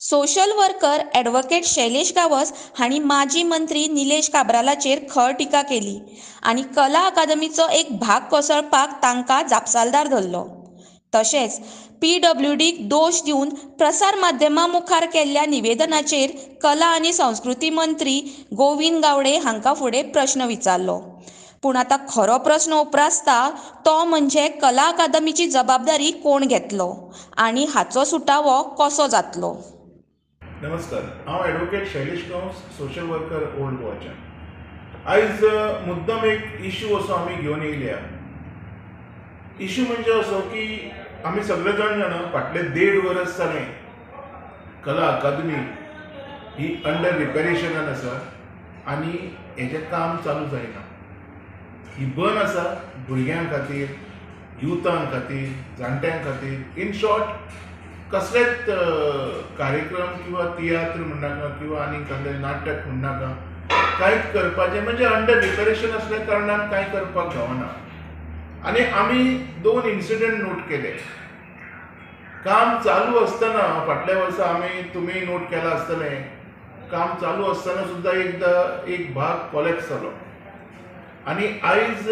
Social worker advocate Shailesh Gawas हांणी माजी मंत्री निलेश काब्रालाचेर खर टिका केली आनी कला अकादमीचो एक भाग कोसळपाक तांकां जापसालदार धरलो. तशेंच PWDक दोश दिवन प्रसार माध्यमां मुखार केल्ल्या निवेदनाचेर कला आनी संस्कृती मंत्री गोविंद गावडे हांकां फुडें प्रस्न विचारलो. पूण आतां खरो प्रस्न उप्रासता तो म्हणजे कला अकादमीची जबाबदारी कोण घेतलो आनी हाचो सुटावो कसो जातलो. नमस्कार, हांव advocate Shailesh Gawas, social worker old गोवाच्यान. आयज मुद्दम एक इश्यू असो आमी घेवन येयल्या. इश्यू म्हणजे असो की आमी सगळे जाणा फाटले 1.5 वर्स जालें कला अकादमी ही अंडर रिपेरेशनान आसा आनी हेजें काम चालू जायना. ही बंद आसा भुरग्यां खातीर, युथां खातीर, जाणट्यां खातीर. इन शॉर्ट कसलेच कार्यक्रम किंवा तियात्र म्हणनाका किंवा आनी कसलें नाटक म्हणनाका कांयच करपाचें म्हणजे अंडर रिपेरेशन असल्या कारणान कांय करपाक गावना. आनी आमी 2 इन्सिडंट नोट केले. काम चालू आसतना फाटल्या वर्सा तुमी नोट केला आसतलें, काम चालू आसतना सुद्दां एकदां एक भाग कॉलेप्स जालो. आनी आयज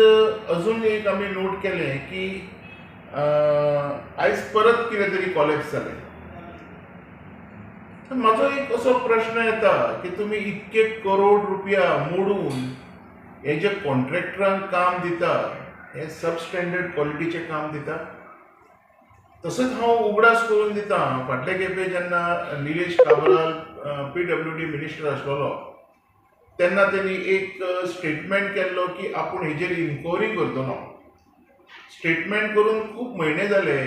अजून एक आमी नोट केलें की आयज परत कितें तरी कॉलेप्स जालें. म्हाजो एक असो प्रश्न येता की तुमी इतके करोड रुपया मोडून हे जे कॉन्ट्रॅक्टरांक काम दिता हे सबस्टँडर्ड क्वॉलिटीचें काम दिता. तसोच हांव उगडास करून दिता, फाटले खेपे जेन्ना निलेश काब्राल PWD मिनिस्टर आसलेलो तेन्ना तेणी एक स्टेटमेंट केल्लो की आपूण हेजेर इन्क्वायरी करतलो. स्टेटमेंट करून खूब म्हयने जाले,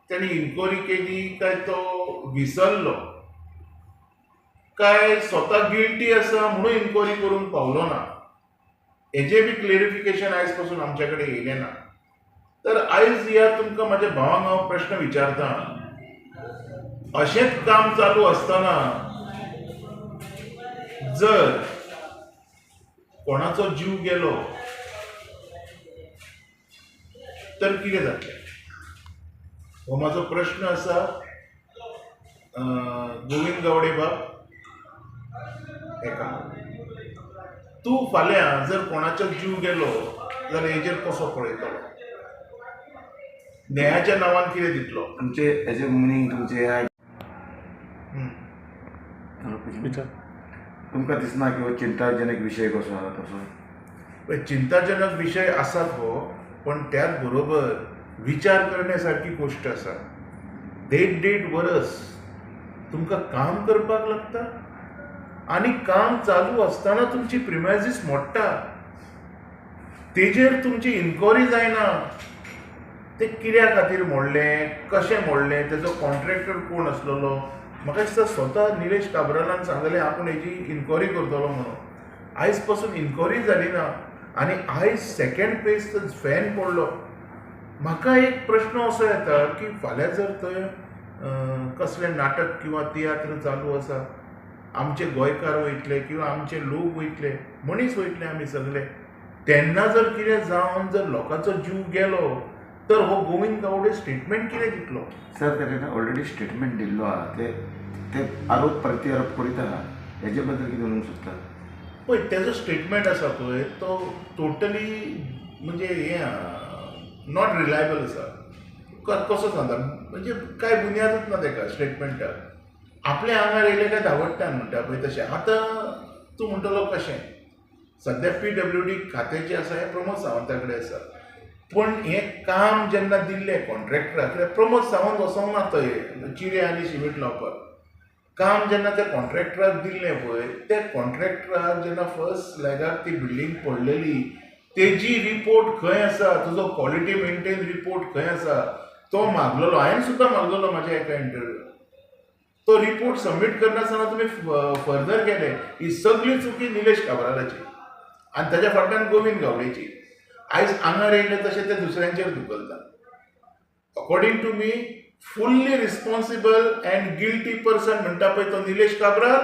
तेणी इन्क्वायरी केली काय तो विसरलो काय स्वता गिल्टी आसा म्हणून इन्क्वायरी करून पावलो ना, हेजें बी क्लेरिफिकेशन आयज पासून आमचे कडेन येयलें ना. तर आयज ह्या तुमकां म्हाज्या भावांक हांव प्रश्न विचारता, अशेंच काम चालू आसतना जर कोणाचो जीव गेलो तर कितें जातलें? हो म्हाजो प्रश्न आसा गोविंद गावडे बाब हेका. तूं फाल्यां जर कोणाचो जीव गेलो जाल्यार हेजेर कसो पळयतलो? न्यायाच्या नांवान कितें दितलो? तुमचे हेजे मिनींग तुमचे तुमकां दिसना की हो चिंताजनक विशय कसो आसा तसो? चिंताजनक विशय आसात हो, पण त्याच बरोबर विचार करण्यासारखी गोष्ट आसा. 1.5 वर्स तुमकां काम करपाक लागता आनी काम चालू आसतना तुमची प्रिमायसीस मोडटा, तेजेर तुमची इन्क्वायरी जायना. ते कित्या खातीर मोडलें, कशें मोडलें, तेजो कॉन्ट्रॅक्टर कोण आसलेलो. म्हाका दिसता स्वता निलेश काब्रालान सांगलें आपूण हेजी इन्क्वायरी करतलो म्हणून. आयज पासून इन्क्वायरी जाली ना आनी आयज सेकंड पेज फॅन पडलो. म्हाका एक प्रश्न असो येता की फाल्यां जर थंय कसलें नाटक किंवा तियात्र चालू आसा, आमचे गोंयकार वयतले किंवा आमचे लोक वयतले, मनीस वयतले आमी सगळे, तेन्ना जर कितें जावन जर लोकांचो जीव गेलो तर हो गोविंद गावडे स्टेटमेंट कितें दितलो? सर तेणें ऑलरेडी स्टेटमेंट दिल्लो आहा. ते आरोप प्रत्यारोप करीत आहा, हेजे बद्दल कितें उलोवंक सोदता? पळय, तेजो स्टेटमेंट आसा पळय तो टोटली म्हणजे हें नॉट रिलायबल आसा. कसो सांगता म्हणजे कांय बुन्यादूच ना तेका स्टेटमेंटाक. आपल्या आंगार येयले काय धांवट्टा म्हणटा पळय तशें. आतां तूं म्हणटलो कशें, सद्या PWD खातें जें आसा हें प्रमोद सावंता कडेन आसा, पण हें काम जेन्ना दिल्लें कॉन्ट्रॅक्टराक, प्रमोद सावंत वचोंक ना थंय चिरे आनी सिमेंट लावपाक. काम जेन्ना त्या कॉन्ट्रॅक्टराक दिल्लें पळय, त्या कॉन्ट्रॅक्टराक जेन्ना फर्स्ट लॅगाक ती बिल्डींग पडलेली तेजी रिपोर्ट खंय आसा, तुजो क्वॉलिटी मेंटेन रिपोर्ट खंय आसा, तो मागलेलो. हांवें सुद्दां मागलेलो म्हाज्या एका इंटरव्यूक. तो रिपोर्ट सबमीट करनासतना तुमी फर्दर गेले. ही सगळी चुकी निलेश काब्रालाची आनी ताच्या फाटल्यान गोविंद गावडेची. आयज आंगार येयले तशें ते दुसऱ्यांचेर धुकलता. According to me fully responsible and guilty person म्हणटा पळय तो निलेश काब्राल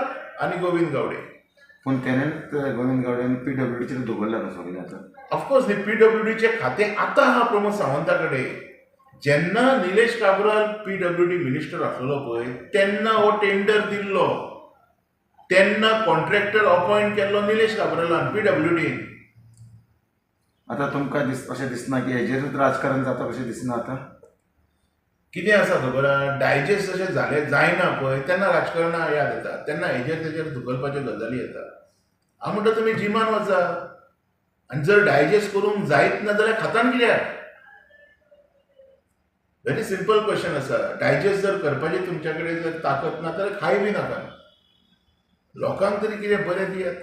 आनी गोविंद गावडे. पूण तेणेंच गोविंद गावडेन PWDचेर धुकल्ला कसो कितें आतां? ऑफकोर्स हे PWDचें खातें आतां आहा प्रमोद सावंता कडेन. जेन्ना निलेश काब्राल PWD मिनिस्टर आसलो पळय तेन्ना हो टेंडर दिल्लो, तेन्ना कॉन्ट्रॅक्टर अपॉयंट केल्लो निलेश काब्रालान PWDन. आतां तुमकां अशें दिसना की हेजेरूच राजकारण जाता कशें दिसना आतां? कितें आसा खबर आहा, डायजेस्ट जशें झालें जायना पळय तेन्ना राजकारणां याद येता, तेन्ना हेजेर तेजेर धुकलपाच्यो गजाली येता. हांव म्हणटा तुमी जिमान वचा आनी जर डायजेस्ट करूंक जायत ना जाल्यार खातान कित्याक? व्हेरी सिंपल क्वेश्चन आसा. डायजेस्ट जर करपाची तुमच्या कडेन जर ताकद ना जाल्यार खाय बी नाका. लोकांक तरी कितें बरें दियात.